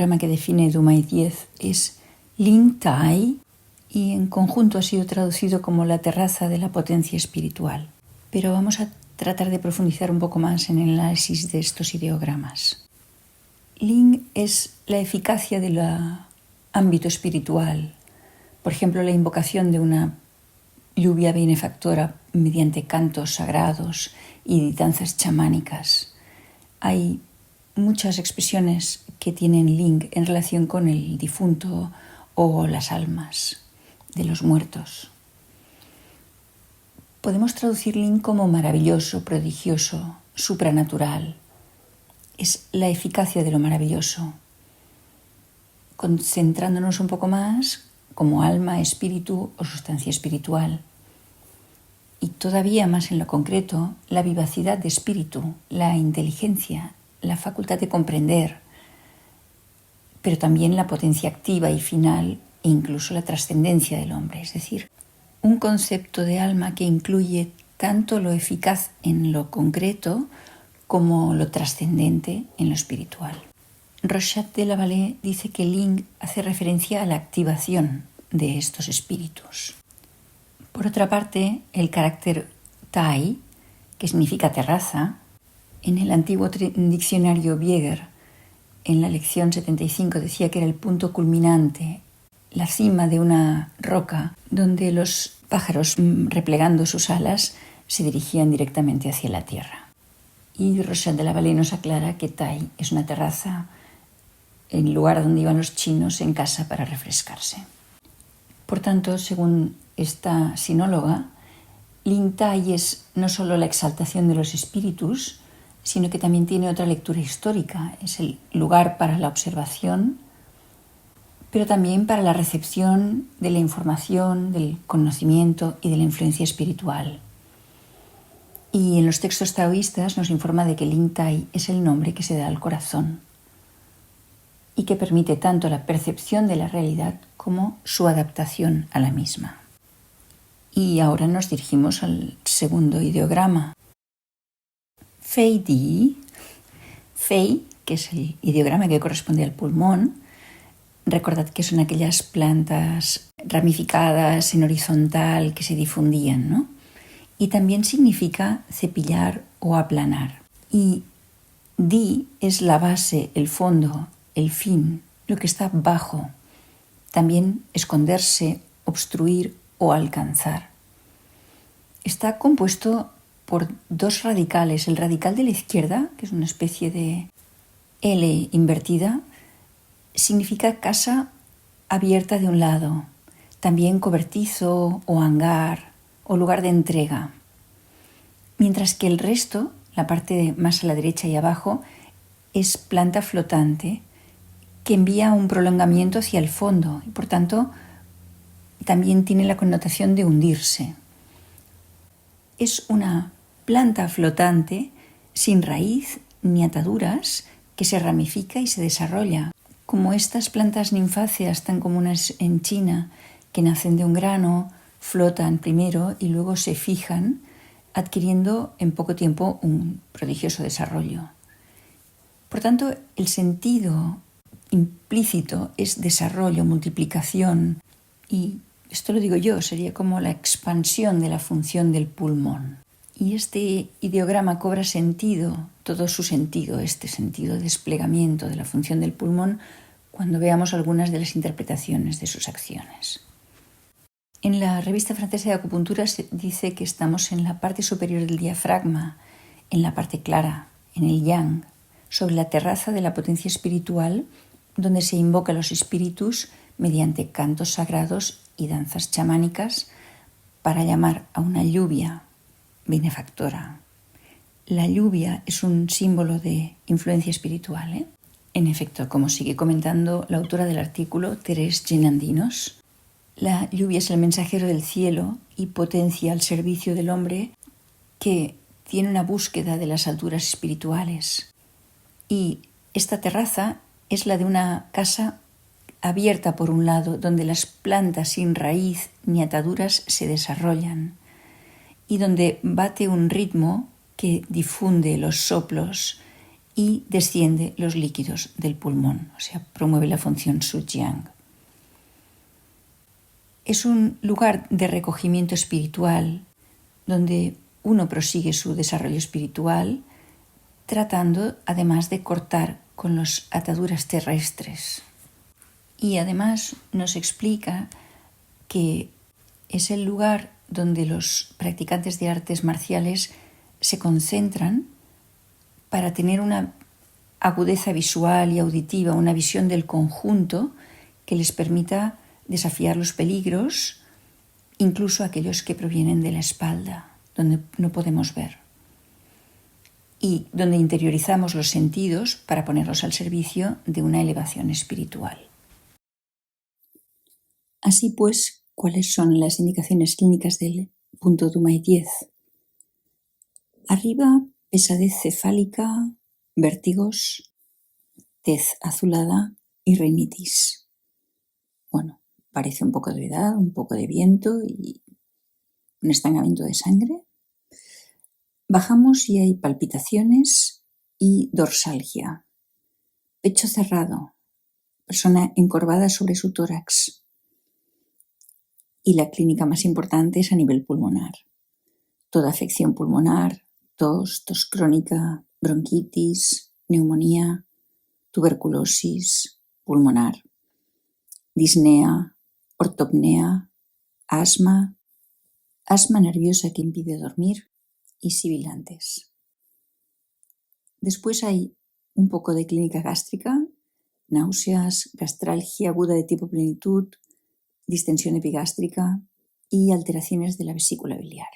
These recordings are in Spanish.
ideograma que define Dumai 10 es Ling Tai y en conjunto ha sido traducido como la terraza de la potencia espiritual. Pero vamos a tratar de profundizar un poco más en el análisis de estos ideogramas. Ling es la eficacia del ámbito espiritual. Por ejemplo, la invocación de una lluvia benefactora mediante cantos sagrados y danzas chamánicas. Hay muchas expresiones que tienen Ling en relación con el difunto o las almas de los muertos. Podemos traducir Ling como maravilloso, prodigioso, supranatural. Es la eficacia de lo maravilloso. Concentrándonos un poco más como alma, espíritu o sustancia espiritual. Y todavía más en lo concreto, la vivacidad de espíritu, la inteligencia, la facultad de comprender, pero también la potencia activa y final e incluso la trascendencia del hombre, es decir, un concepto de alma que incluye tanto lo eficaz en lo concreto como lo trascendente en lo espiritual. Rochat de la Vallée dice que Ling hace referencia a la activación de estos espíritus. Por otra parte, el carácter Tai, que significa terraza, en el antiguo diccionario Bieger, en la lección 75, decía que era el punto culminante, la cima de una roca donde los pájaros, replegando sus alas, se dirigían directamente hacia la tierra. Y Rochat de la Vallée nos aclara que Tai es una terraza, el lugar donde iban los chinos en casa para refrescarse. Por tanto, según esta sinóloga, Ling Tai es no solo la exaltación de los espíritus, sino que también tiene otra lectura histórica. Es el lugar para la observación, pero también para la recepción de la información, del conocimiento y de la influencia espiritual. Y en los textos taoístas nos informa de que Ling Tai es el nombre que se da al corazón y que permite tanto la percepción de la realidad como su adaptación a la misma. Y ahora nos dirigimos al segundo ideograma. Fei Di, Fei, que es el ideograma que corresponde al pulmón. Recordad que son aquellas plantas ramificadas en horizontal que se difundían, ¿no? Y también significa cepillar o aplanar. Y Di es la base, el fondo, el fin, lo que está bajo. También esconderse, obstruir o alcanzar. Está compuesto por dos radicales. El radical de la izquierda, que es una especie de L invertida, significa casa abierta de un lado, también cobertizo o hangar o lugar de entrega. Mientras que el resto, la parte más a la derecha y abajo, es planta flotante que envía un prolongamiento hacia el fondo y por tanto también tiene la connotación de hundirse. Es una planta flotante sin raíz ni ataduras que se ramifica y se desarrolla, como estas plantas ninfáceas tan comunes en China que nacen de un grano, flotan primero y luego se fijan, adquiriendo en poco tiempo un prodigioso desarrollo. Por tanto, el sentido implícito es desarrollo, multiplicación, y esto lo digo yo, sería como la expansión de la función del pulmón. Y este ideograma cobra sentido, todo su sentido, este sentido de desplegamiento de la función del pulmón, cuando veamos algunas de las interpretaciones de sus acciones. En la revista francesa de acupuntura se dice que estamos en la parte superior del diafragma, en la parte clara, en el yang, sobre la terraza de la potencia espiritual, donde se invoca a los espíritus mediante cantos sagrados y danzas chamánicas para llamar a una lluvia benefactora. La lluvia es un símbolo de influencia espiritual, En efecto, como sigue comentando la autora del artículo, Thérèse Genandinos, la lluvia es el mensajero del cielo y potencia al servicio del hombre que tiene una búsqueda de las alturas espirituales. Y esta terraza es la de una casa abierta por un lado, donde las plantas sin raíz ni ataduras se desarrollan y donde bate un ritmo que difunde los soplos y desciende los líquidos del pulmón, o sea, promueve la función Su-Jiang. Es un lugar de recogimiento espiritual donde uno prosigue su desarrollo espiritual tratando además de cortar con las ataduras terrestres. Y además nos explica que es el lugar donde los practicantes de artes marciales se concentran para tener una agudeza visual y auditiva, una visión del conjunto que les permita desafiar los peligros, incluso aquellos que provienen de la espalda, donde no podemos ver, y donde interiorizamos los sentidos para ponerlos al servicio de una elevación espiritual. Así pues, ¿cuáles son las indicaciones clínicas del punto Dumai 10? Arriba, pesadez cefálica, vértigos, tez azulada y rinitis. Bueno, parece un poco de edad, un poco de viento y un estancamiento de sangre. Bajamos y hay palpitaciones y dorsalgia. Pecho cerrado, persona encorvada sobre su tórax. Y la clínica más importante es a nivel pulmonar. Toda afección pulmonar, tos crónica, bronquitis, neumonía, tuberculosis pulmonar, disnea, ortopnea, asma nerviosa que impide dormir y sibilantes. Después hay un poco de clínica gástrica, náuseas, gastralgia aguda de tipo plenitud, distensión epigástrica y alteraciones de la vesícula biliar.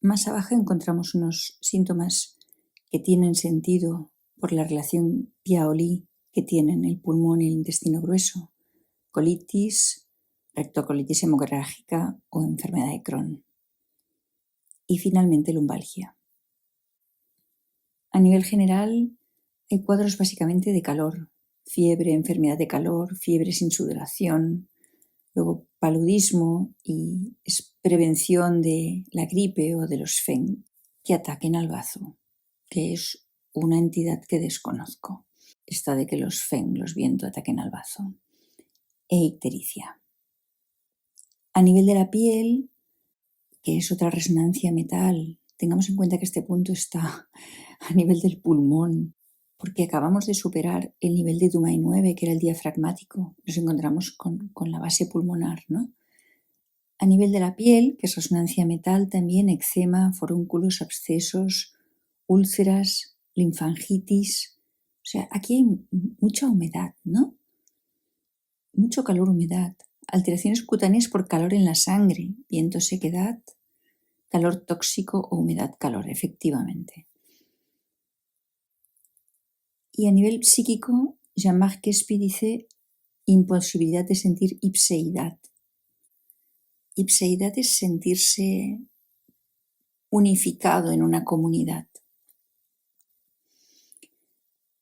Más abajo encontramos unos síntomas que tienen sentido por la relación Pia-Oli que tienen el pulmón y el intestino grueso, colitis, rectocolitis hemorrágica o enfermedad de Crohn. Y finalmente lumbalgia. A nivel general hay cuadros básicamente de calor, fiebre, enfermedad de calor, fiebre sin sudoración, luego paludismo y es prevención de la gripe o de los Feng que ataquen al bazo, que es una entidad que desconozco. Esta de que los Feng, los vientos, ataquen al bazo. E ictericia. A nivel de la piel, que es otra resonancia metal, tengamos en cuenta que este punto está a nivel del pulmón, porque acabamos de superar el nivel de Dumai 9, que era el diafragmático. Nos encontramos con la base pulmonar, ¿no? A nivel de la piel, que es resonancia metal, también eczema, forúnculos, abscesos, úlceras, linfangitis. O sea, aquí hay mucha humedad, ¿no? Mucho calor, humedad. Alteraciones cutáneas por calor en la sangre, viento, sequedad, calor tóxico o humedad, calor, efectivamente. Y a nivel psíquico, Jean-Marc Quespi dice imposibilidad de sentir ipseidad. Ipseidad es sentirse unificado en una comunidad.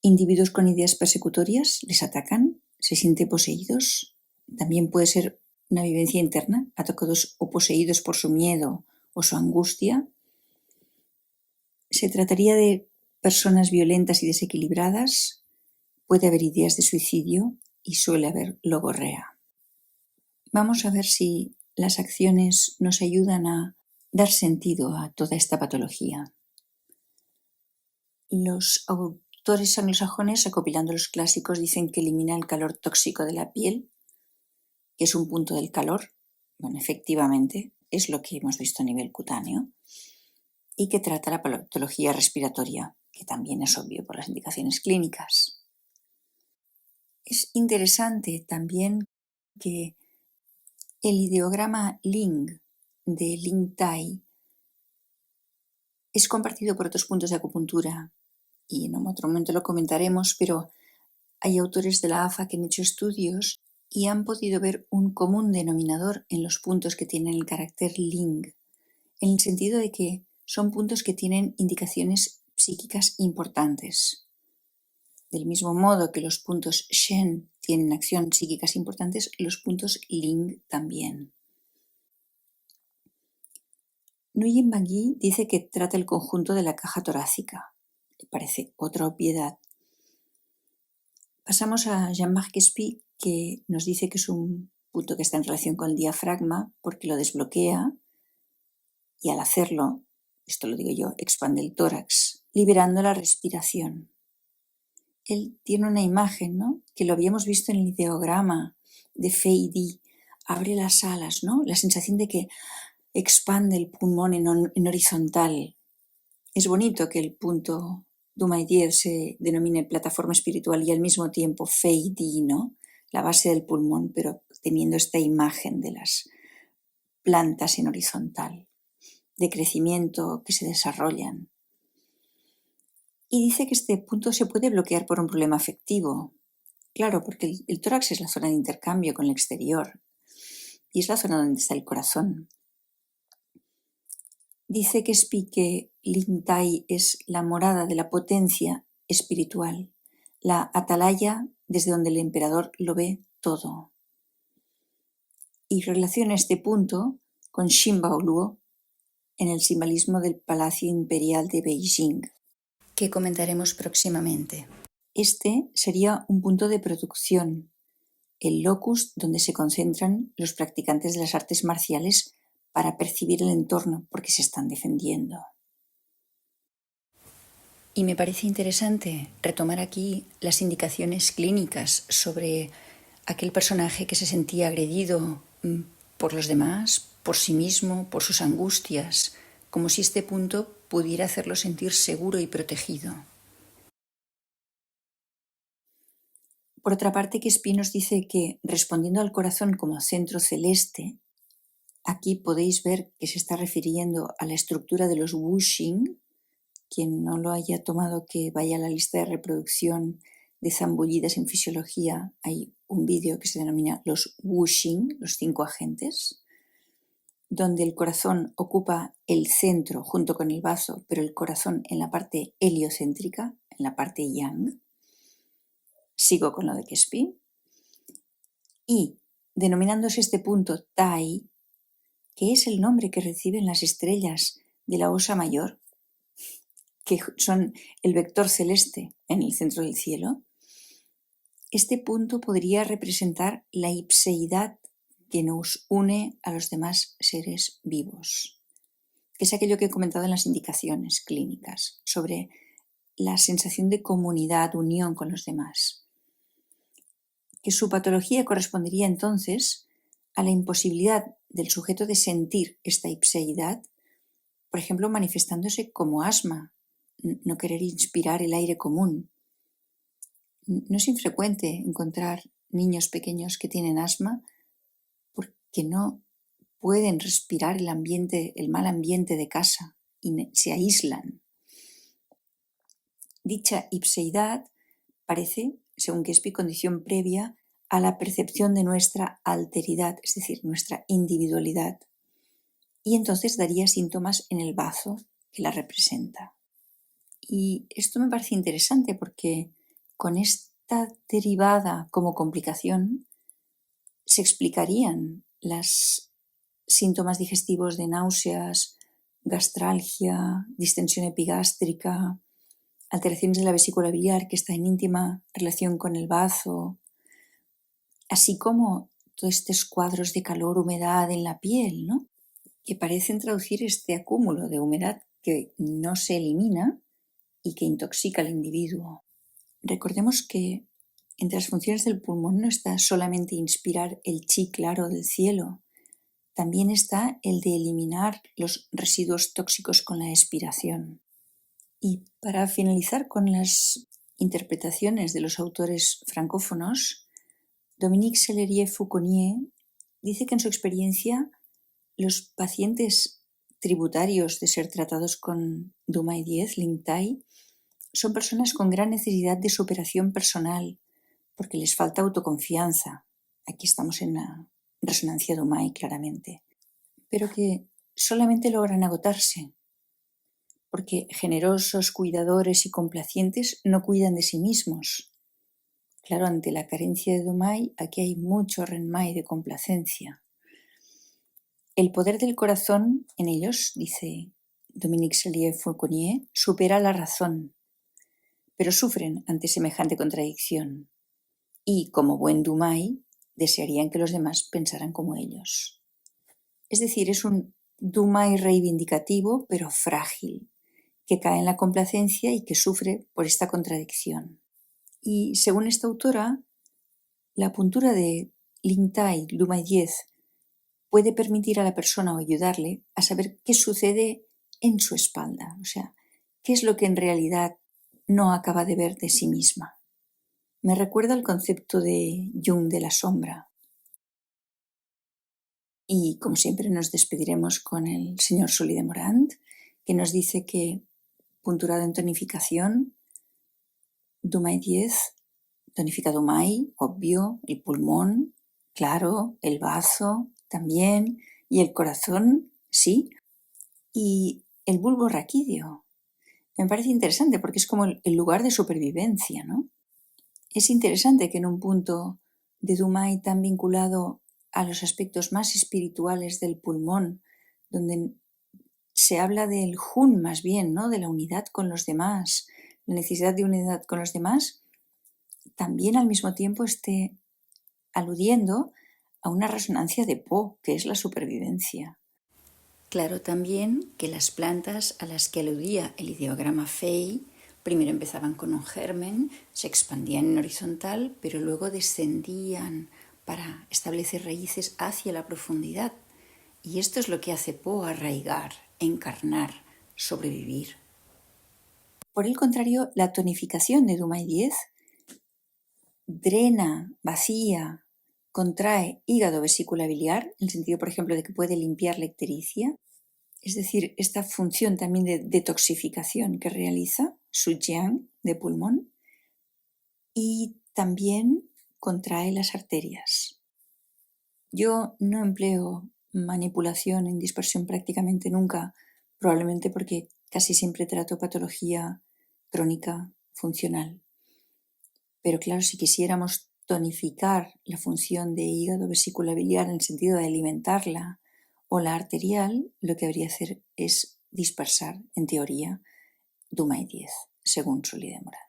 Individuos con ideas persecutorias les atacan, se sienten poseídos. También puede ser una vivencia interna, atacados o poseídos por su miedo o su angustia. Se trataría de personas violentas y desequilibradas. Puede haber ideas de suicidio y suele haber logorrea. Vamos a ver si las acciones nos ayudan a dar sentido a toda esta patología. Los autores anglosajones, recopilando los clásicos, dicen que elimina el calor tóxico de la piel, que es un punto del calor. Bueno, efectivamente, es lo que hemos visto a nivel cutáneo. Y que trata la patología respiratoria, que también es obvio por las indicaciones clínicas. Es interesante también que el ideograma Ling de Ling Tai es compartido por otros puntos de acupuntura y en otro momento lo comentaremos, pero hay autores de la AFA que han hecho estudios y han podido ver un común denominador en los puntos que tienen el carácter Ling, en el sentido de que son puntos que tienen indicaciones psíquicas importantes. Del mismo modo que los puntos Shen tienen acciones psíquicas importantes, los puntos Ling también. Nguyen Van Gy dice que trata el conjunto de la caja torácica, parece otra obviedad. Pasamos a Jean-Marc Espy, que nos dice que es un punto que está en relación con el diafragma porque lo desbloquea y al hacerlo, esto lo digo yo, expande el tórax, liberando la respiración. Él tiene una imagen, ¿no?, que lo habíamos visto en el ideograma de Fei Di, abre las alas, ¿no?, la sensación de que expande el pulmón en horizontal. Es bonito que el punto Dumaydier se denomine plataforma espiritual y al mismo tiempo Fei Di, ¿no?, la base del pulmón, pero teniendo esta imagen de las plantas en horizontal, de crecimiento que se desarrollan. Y dice que este punto se puede bloquear por un problema afectivo. Claro, porque el tórax es la zona de intercambio con el exterior y es la zona donde está el corazón. Dice que Spike Ling Tai es la morada de la potencia espiritual, la atalaya desde donde el emperador lo ve todo. Y relaciona este punto con Xinbao Luo en el simbolismo del Palacio Imperial de Beijing, que comentaremos próximamente. Este sería un punto de producción, el locus donde se concentran los practicantes de las artes marciales para percibir el entorno porque se están defendiendo. Y me parece interesante retomar aquí las indicaciones clínicas sobre aquel personaje que se sentía agredido por los demás, por sí mismo, por sus angustias, como si este punto pudiera hacerlo sentir seguro y protegido. Por otra parte, que Espí nos dice que, respondiendo al corazón como centro celeste, aquí podéis ver que se está refiriendo a la estructura de los Wuxing. Quien no lo haya tomado, que vaya a la lista de reproducción de Zambullidas en Fisiología. Hay un vídeo que se denomina los Wuxing, los 5 agentes, donde el corazón ocupa el centro junto con el bazo, pero el corazón en la parte heliocéntrica, en la parte yang. Sigo con lo de Quespi. Y denominándose este punto Tai, que es el nombre que reciben las estrellas de la Osa Mayor, que son el vector celeste en el centro del cielo, este punto podría representar la ipseidad que nos une a los demás seres vivos, que es aquello que he comentado en las indicaciones clínicas sobre la sensación de comunidad, unión con los demás, que su patología correspondería entonces a la imposibilidad del sujeto de sentir esta ipseidad, por ejemplo, manifestándose como asma, no querer inspirar el aire común. No es infrecuente encontrar niños pequeños que tienen asma porque no pueden respirar el mal ambiente de casa y se aíslan. Dicha ipseidad parece, según Quespi, condición previa a la percepción de nuestra alteridad, es decir, nuestra individualidad, y entonces daría síntomas en el bazo que la representa. Y esto me parece interesante porque con esta derivada como complicación se explicarían los síntomas digestivos de náuseas, gastralgia, distensión epigástrica, alteraciones de la vesícula biliar que está en íntima relación con el bazo, así como todos estos cuadros de calor, humedad en la piel, ¿no?, que parecen traducir este acúmulo de humedad que no se elimina y que intoxica al individuo. Recordemos que entre las funciones del pulmón no está solamente inspirar el chi claro del cielo, también está el de eliminar los residuos tóxicos con la expiración. Y para finalizar con las interpretaciones de los autores francófonos, Dominique Sellerier-Fauconnier dice que en su experiencia los pacientes tributarios de ser tratados con Dumaydiez, Ling Tai, son personas con gran necesidad de superación personal porque les falta autoconfianza. Aquí estamos en la resonancia Dumai claramente, pero que solamente logran agotarse porque generosos, cuidadores y complacientes no cuidan de sí mismos. Claro, ante la carencia de Dumai, aquí hay mucho Renmai de complacencia. El poder del corazón en ellos, dice Dominique Sellerier-Fauconnier, supera la razón. pero sufren ante semejante contradicción y, como buen Dumai, desearían que los demás pensaran como ellos. Es decir, es un Dumai reivindicativo, pero frágil, que cae en la complacencia y que sufre por esta contradicción. Y según esta autora, la puntura de Lingtai Dumai 10 puede permitir a la persona o ayudarle a saber qué sucede en su espalda, o sea, qué es lo que en realidad no acaba de ver de sí misma. Me recuerda el concepto de Jung de la sombra. Y como siempre nos despediremos con el señor Sully de Morant, que nos dice que, punturado en tonificación, Dumai 10, tonifica Dumai, obvio, el pulmón, claro, el bazo también, y el corazón, sí, y el bulbo raquídeo. Me parece interesante porque es como el lugar de supervivencia, ¿no? Es interesante que en un punto de Dumai tan vinculado a los aspectos más espirituales del pulmón, donde se habla del Jun más bien, ¿no? De la unidad con los demás, la necesidad de unidad con los demás, también al mismo tiempo esté aludiendo a una resonancia de Po, que es la supervivencia. Claro también que las plantas a las que aludía el ideograma Fey primero empezaban con un germen, se expandían en horizontal, pero luego descendían para establecer raíces hacia la profundidad. Y esto es lo que hace Po arraigar, encarnar, sobrevivir. Por el contrario, la tonificación de Dumai 10 drena, vacía, contrae hígado, vesícula biliar, en el sentido, por ejemplo, de que puede limpiar la ictericia, es decir, esta función también de detoxificación que realiza su yang de pulmón, y también contrae las arterias. Yo no empleo manipulación en dispersión prácticamente nunca, probablemente porque casi siempre trato patología crónica funcional. Pero claro, si quisiéramos tonificar la función de hígado, vesícula biliar en el sentido de alimentarla, o la arterial, lo que habría que hacer es dispersar, en teoría, Dumai 10, según Sully de Morant.